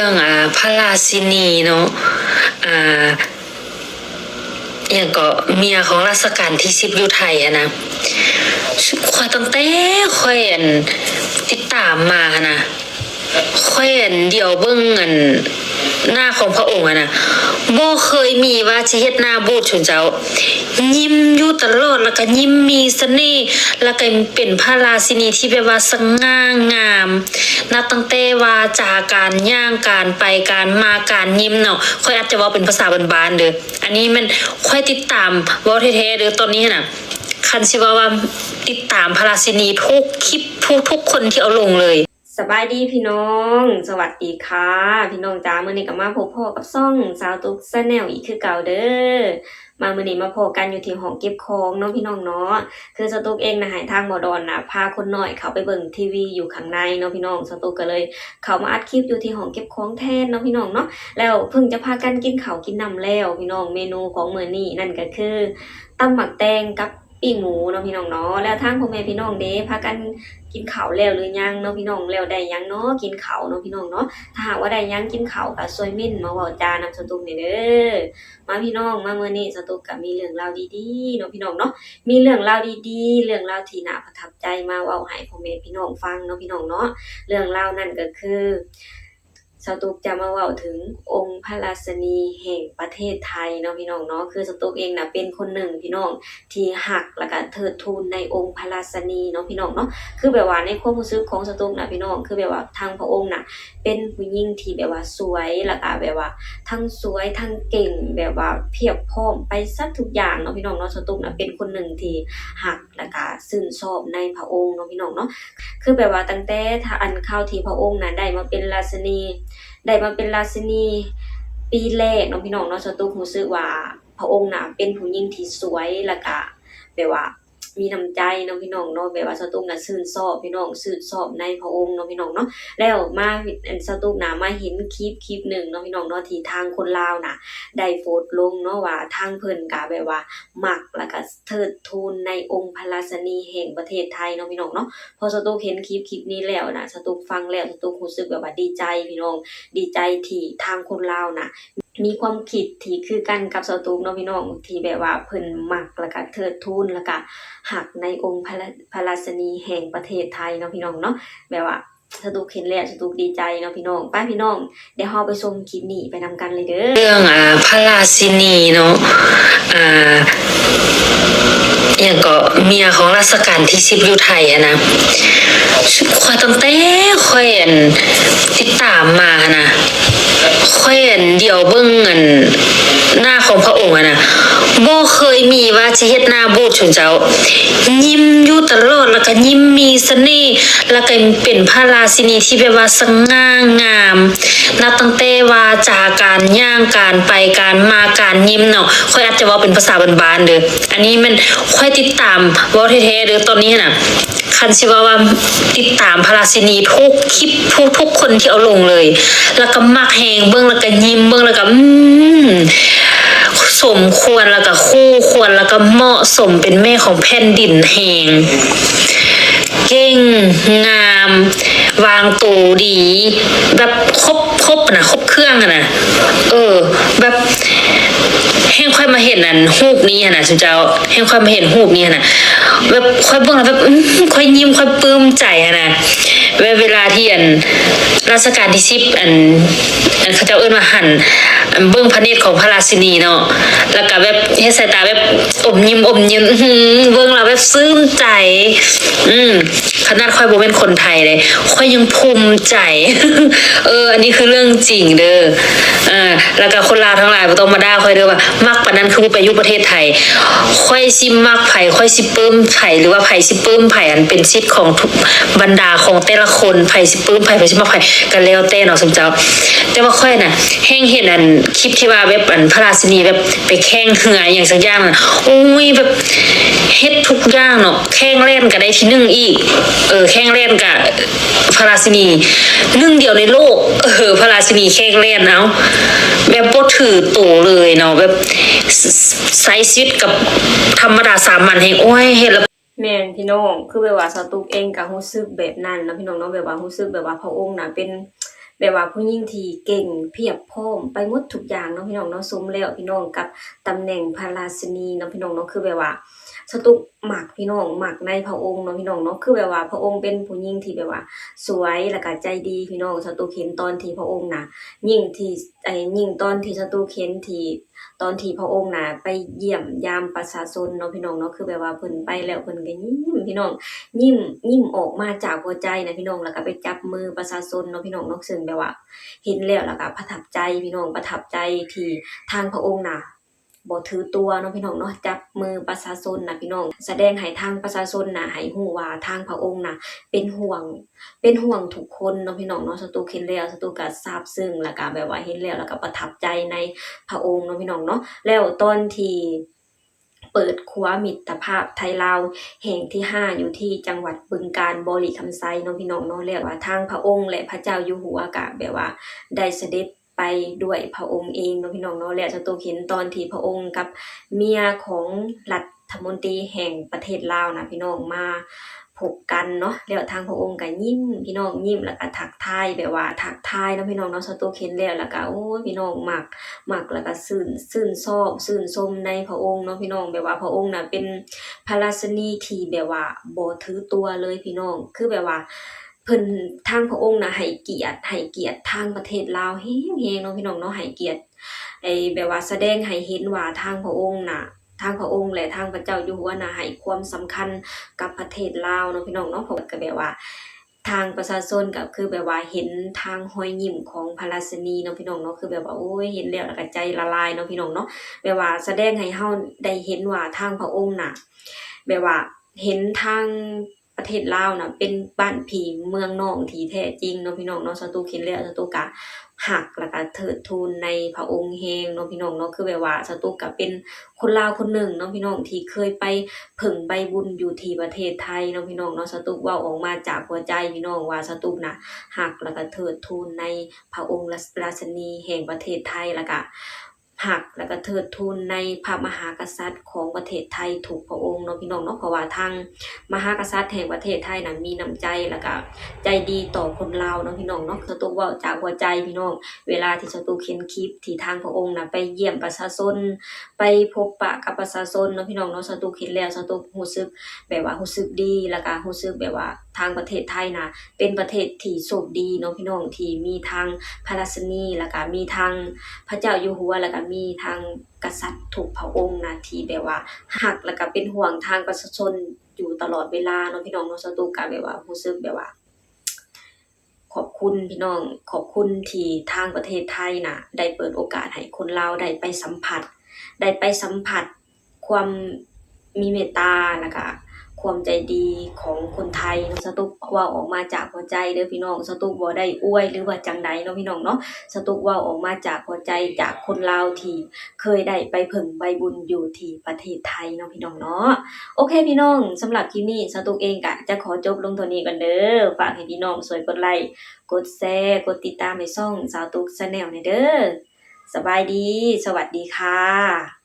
เรื่องพระราชินีเนาะอ่าอย่างก็เมียของรัชกาลที่10อยู่ไทยนะค่อยตั้งแต่ค่อยติดตามมานะค่อยเดี๋ยวเบิ่งหน้าของพระองค์นะบ่เคยมีว่าสิเฮ็ดหน้าบูดชนเจ้ายิ้มอยู่ตลอดแล้วก็ยิ้มมีเสน่ห์แล้วก็เป็นพระราชินีที่แบบว่าสง่างามนับตั้งแต่ว่าจาการย่างการไปการมาการยิ้มเนาะค่อยอาจจะว่าเป็นภาษาบ้านๆเด้ออันนี้มันค่อยติดตามเว้าแท้ๆเด้อตอนนี้น่ะคันสิว่าติดตามพระราชินีทุกคลิปทุกคนที่เอาลงเลยสบายดีพี่น้องสวัสดีค่ะพี่น้องจ้ามื้อนี้ก็มาพบพ่อกับซ่องสาวตุ๊กชาแนลอีกคือเก่าเด้อมามื้อนี้มาพบกันอยู่ที่ห้องเก็บของเนาะพี่น้องเนาะคือสตุ๊กเองนะให้ทางหมอดอนน่ะพาคนน้อยเข้าไปเบิ่งทีวีอยู่ข้างในเนาะพี่น้องสตุ๊กก็เลยเข้ามาอัดคลิปอยู่ที่ห้องเก็บของแทนเนาะพี่น้องเนาะแล้วเพิ่งจะพากันกินข้าวกินน้ำแล้วพี่น้องเมนูของมื้อนี้นั่นก็คือตำหมักแตงกับปิ้งหมูเนาะพี่น้องเนาะแล้วทางพ่อแม่พี่น้องเด้พากันกินข้าวแล้วหรือยังเนาะพี่น้องแล้วได้ยังเนาะกินข้าวเนาะพี่น้องเนาะถ้าหากว่าได้ยังกินข้าวก็ช่วยมิ้นมาเว้าจานำสตุกนี่เด้อมาพี่น้องมามื้อนี้สตุกก็มีเรื่องราวดีๆเนาะพี่น้องเนาะมีเรื่องราวดีๆเรื่องราวที่น่าประทับใจมาเว้าให้พ่อแม่พี่น้องฟังเนาะพี่น้องเนาะเรื่องราวนั้นก็คือสตุกจะมาเว้าถึงองค์พระราชินีแห่งประเทศไทยเนาะพี่น้องเนาะคือสตุกเองน่ะเป็นคนหนึ่งพี่น้องที่รักแล้วก็เทิดทูนในองค์พระราชินีเนาะพี่น้องเนาะคือแบบว่าในความรู้สึกของสตุกน่ะพี่น้องคือแบบว่าทางพระองค์น่ะเป็นผู้หญิงที่แบบว่าสวยแล้วก็แบบว่าทั้งสวยทั้งเก่งแบบว่าเพียบพร้อมไปซะทุกอย่างเนาะพี่น้องเนาะสตุกน่ะเป็นคนหนึ่งที่รักแล้วก็ชื่นชอบในพระองค์เนาะพี่น้องเนาะคือแบบว่าตั้งแต่ถ้าอันข่าวที่พระองค์น่ะได้มาเป็นราชินีปีแรกเนาะพี่น้องเนาะสตุกรู้สึกว่าพระองค์น่ะเป็นผู้หญิงที่สวยแล้วก็แบบว่ามีน้ำใจเนาะพี่น้องเนาะแบบว่าสตุกน่ะชื่นชอบพี่น้องชื่นชอบในพระองค์เนาะพี่น้องเนาะแล้วมาสตุกน่ะมาเห็นคลิปหนึ่งเนาะพี่น้องเนาะที่ทางคนลาวน่ะได้โพสต์ลงเนาะว่าทางเพิ่นก็แบบว่ามักแล้วก็เทิดทูนในองค์พระราชินีแห่งประเทศไทยเนาะพี่น้องเนาะพอสตุกเห็นคลิปนี้แล้วน่ะสตุกฟังแล้วสตุกรู้สึกแบบว่าดีใจพี่น้องดีใจที่ทางคนลาวน่ะมีความคิดที่คือกันกับสตุกเนาะพี่น้องที่แบบว่าเพิ่นมักแล้วก็เทิดทูนแล้วก็รักในองค์พระราชินีแห่งประเทศไทยเนาะพี่น้องเนาะแบบว่าสตุกเห็นแล้วสตุกดีใจเนาะพี่น้องไปพี่น้องเดี๋ยวเราไปชมคลิปนี้ไปนำกันเลยเด้อเรื่องพระราชินีเนาะอย่างก็เมียของรัชกาลที่10อยู่ไทยนะค่อยตั้งแต่ค่อยติดตามมานะค่อยเดี๋ยวเบิ่งหน้าของพระองค์นะบ่เคยมีว่าสิเฮ็ดหน้าบูดชนเจ้ายิ้มอยู่ตลอดแล้วก็ยิ้มมีเสน่ห์แล้วก็เป็นพระราชินีที่แบบว่าสง่างามนับตั้งแต่ว่าจาการย่างการไปการมาการยิ้มเนาะค่อยอาจจะว่าเป็นภาษาบ้านๆเด้ออันนี้มันค่อยติดตามเว้าแท้ๆเด้อตอนนี้น่ะคันสิว่าติดตามพระราชินีทุกคลิปทุกคนที่เอาลงเลยแล้วก็มักแฮงเบิ่งแล้วก็ยิ้มเบิ่งแล้วก็สมควรแล้วก็คู่ควรแล้วก็เหมาะสมเป็นแม่ของแผ่นดินแฮงเก่งงามวางตัวดีแบบครบครบเครื่องนะแบบแห้งค่อยมาเห็นรูปนี้นะสุเจ้าแห้งค่อยมาเห็นรูปนี้นะแบบค่อยเบิ่งแล้วแบบค่อยยิ้มค่อยปลื้มใจนะเวลาที่รัชกาลที่10เขาเจ้าเอิ้นว่าหันเบิ่งพระเนตรของพระราชินีเนาะแล้วก็แบบเฮ็ดสายตาแบบอมยิ้มเบิ่งแล้วแบบซึ้งใจขนาดค่อยบ่เป็นคนไทยเลยค่อยยังภูมิใจอันนี้คือเรื่องจริงเด้อแล้วก็คนลาวทั้งหลายบ่ต้องมาด่าค่อยเด้อว่ามักปานนั้นคือบ่ไปอยู่ประเทศไทยค่อยสิมักไผค่อยสิปลื้มไผหรือว่าไผสิปลื้มไผอันเป็นสิทธิ์ของทุกบรรดาของแต่ละคนไผสิปลื้มไผสิมักไผก็แล้วแต่เนาะสมเจ้าแต่ว่าค่อยน่ะแฮงเห็นคลิปที่ว่าแบบพระราชินีแบบไปแข่งเหืออย่างสักอย่างน่ะโอ้ยแบบเฮ็ดทุกอย่างเนาะแข่งเล่นก็ได้ที่1อีกแข่งเล่นกับพระราชินี1เดียวในโลกพระราชินีแข่งเล่นเนาะแบบบ่ถือโตเลยเนาะแบบใช้ชีวิตกับธรรมดาสามัญแห่งโอ้ยเฮ็ดแล้วแม่นพี่น้องคือแบบว่าสตุกเองก็รู้สึกแบบนั้นนะพี่น้องเนาะแบบว่ารู้สึกแบบว่าพระองค์น่ะ แบบว่าผู้หญิงที่เก่งเพียบพร้อมไปหมดทุกอย่างเนาะพี่น้องเนาะสมแล้วพี่น้องกับตำแหน่งพระราชินีเนาะพี่น้องเนาะคือแบบว่าสตุกมักพี่น้องมักในพระองค์เนาะพี่น้องเนาะคือแบบว่าพระองค์เป็นผู้หญิงที่แบบว่าสวยแล้วก็ใจดีพี่น้องสตุกเห็นตอนที่พระองค์น่ะยิ่งตอนที่สตุกเห็นที่ตอนที่พระองค์น่ะไปเยี่ยมยามประชาชนเนาะพี่น้องเนาะคือแบบว่าเพิ่นไปแล้วเพิ่นก็ยิ้มพี่น้องยิ้มออกมาจากหัวใจนะพี่น้องแล้วก็ไปจับมือประชาชนเนาะพี่น้องเนาะซึ่งแบบว่าเห็นแล้วก็ประทับใจพี่น้องประทับใจที่ทางพระองค์น่ะบ่ถือตัวเนาะพี่น้องเนาะจับมือประชาชนน่ะพี่น้องแสดงให้ทางประชาชนน่ะให้ฮู้ว่าทางพระองค์น่ะเป็นห่วงทุกคนเนาะพี่น้องเนาะสตุกเห็นแล้วสตุกก็ซาบซึ้งแล้วก็แบบว่าเห็นแล้วแล้วก็ประทับใจในพระองค์เนาะพี่น้องเนาะแล้วตอนที่เปิดครัวมิตรภาพไทยลาวแห่งที่5อยู่ที่จังหวัดบึงกาฬบ่อหลีคำไซเนาะพี่น้องเนาะเรียกว่าทางพระองค์และพระเจ้าอยู่หัวก็แบบว่าได้เสด็จไปด้วยพระองค์เองเนาะพี่น้องเนาะและสตุกเห็นตอนที่พระองค์กับเมียของรัฐมนตรีแห่งประเทศลาวน่ะพี่น้องมาพบกันเนาะแล้วทางพระองค์ก็ยิ้มพี่น้องยิ้มแล้วก็ทักทายแบบว่าทักทายเนาะพี่น้องเนาะสตุกเห็นแล้วแล้วก็โอ้ยพี่น้องมักแล้วก็ชื่นชมในพระองค์เนาะพี่น้องแบบว่าพระองค์น่ะเป็นพระราชินีที่แบบว่าบ่ถือตัวเลยพี่น้องคือแบบว่าเพิ่นทางพระองค์น่ะให้เกียรติทางประเทศลาวแรงๆเนาะพี่น้องเนาะให้เกียรติแบบว่าแสดงให้เห็นว่าทางพระองค์น่ะทางพระองค์และทางพระเจ้าอยู่หัวน่ะให้ความสำคัญกับประเทศลาวเนาะพี่น้องเนาะเพราะก็แบบว่าทางประชาชนก็คือแบบว่าเห็นทางรอยยิ้มของพระราชินีเนาะพี่น้องเนาะคือแบบว่าโอ้ยเห็นแล้วแล้วก็ใจละลายเนาะพี่น้องเนาะแบบว่าแสดงให้เฮาได้เห็นว่าทางพระองค์น่ะแบบว่าเห็นทางประเทศลาวน่ะเป็นบ้านพี่เมืองน้องที่แท้จริงเนาะพี่น้องเนาะสตุกเห็นแล้วสตุกก็รักแล้วก็เทิดทูนในพระองค์แรงเนาะพี่น้องเนาะคือแบบว่าสตุกก็เป็นคนลาวคนหนึ่งเนาะพี่น้องที่เคยไปผึ่งใบบุญอยู่ที่ประเทศไทยเนาะพี่น้องเนาะสตุกเว้าออกมาจากหัวใจพี่น้องว่าสตุกน่ะรักแล้วก็เทิดทูนในพระองค์ราชินีแห่งประเทศไทยแล้วก็รักแล้วก็เทิดทูนในพระมหากษัตริย์ของประเทศไทยทุกพระองค์เนาะพี่น้องเนาะเพราะว่าทางมหากษัตริย์แห่งประเทศไทยน่ะมีน้ำใจแล้วก็ใจดีต่อคนลาวเนาะพี่น้องเนาะสตุกเว้าจากหัวใจพี่น้องเวลาที่สตุกเห็นคลิปที่ทางพระองค์น่ะไปเยี่ยมประชาชนไปพบปะกับประชาชนเนาะพี่น้องเนาะสตุกเห็นแล้วสตุกรู้สึกแบบว่ารู้สึกดีแล้วก็รู้สึกแบบว่าทางประเทศไทยน่ะเป็นประเทศที่โชคดีเนาะพี่น้องที่มีทางพระราชินีแล้วก็มีทางพระเจ้าอยู่หัวแล้วก็มีทางกษัตริย์ทุกพระองค์น่ะที่แบบว่ารักแล้วก็เป็นห่วงทางประชาชนอยู่ตลอดเวลาเนาะพี่น้องเนาะสตุกก็แบบว่ารู้สึกแบบว่าขอบคุณพี่น้องขอบคุณที่ทางประเทศไทยน่ะได้เปิดโอกาสให้คนลาวได้ไปสัมผัสความมีเมตตาแล้วก็ความใจดีของคนไทยเนาะสตุกเว้าออกมาจากหัวใจเด้อพี่น้องสตุกบ่ได้อวยหรือว่าจั่งใดเนาะพี่น้องเนาะสตุกเว้าออกมาจากหัวใจจากคนลาวที่เคยได้ไปผึ่งใบบุญอยู่ที่ประเทศไทยเนาะพี่น้องเนาะโอเคพี่น้องสำหรับคลิปนี้สตุกเองก็จะขอจบลงเท่านี้ก่อนเด้อฝากให้พี่น้องช่วยกดไลค์กดแชร์กดติดตามให้ช่องสาวตุก Channel หน่อยเด้อสบายดีสวัสดีค่ะ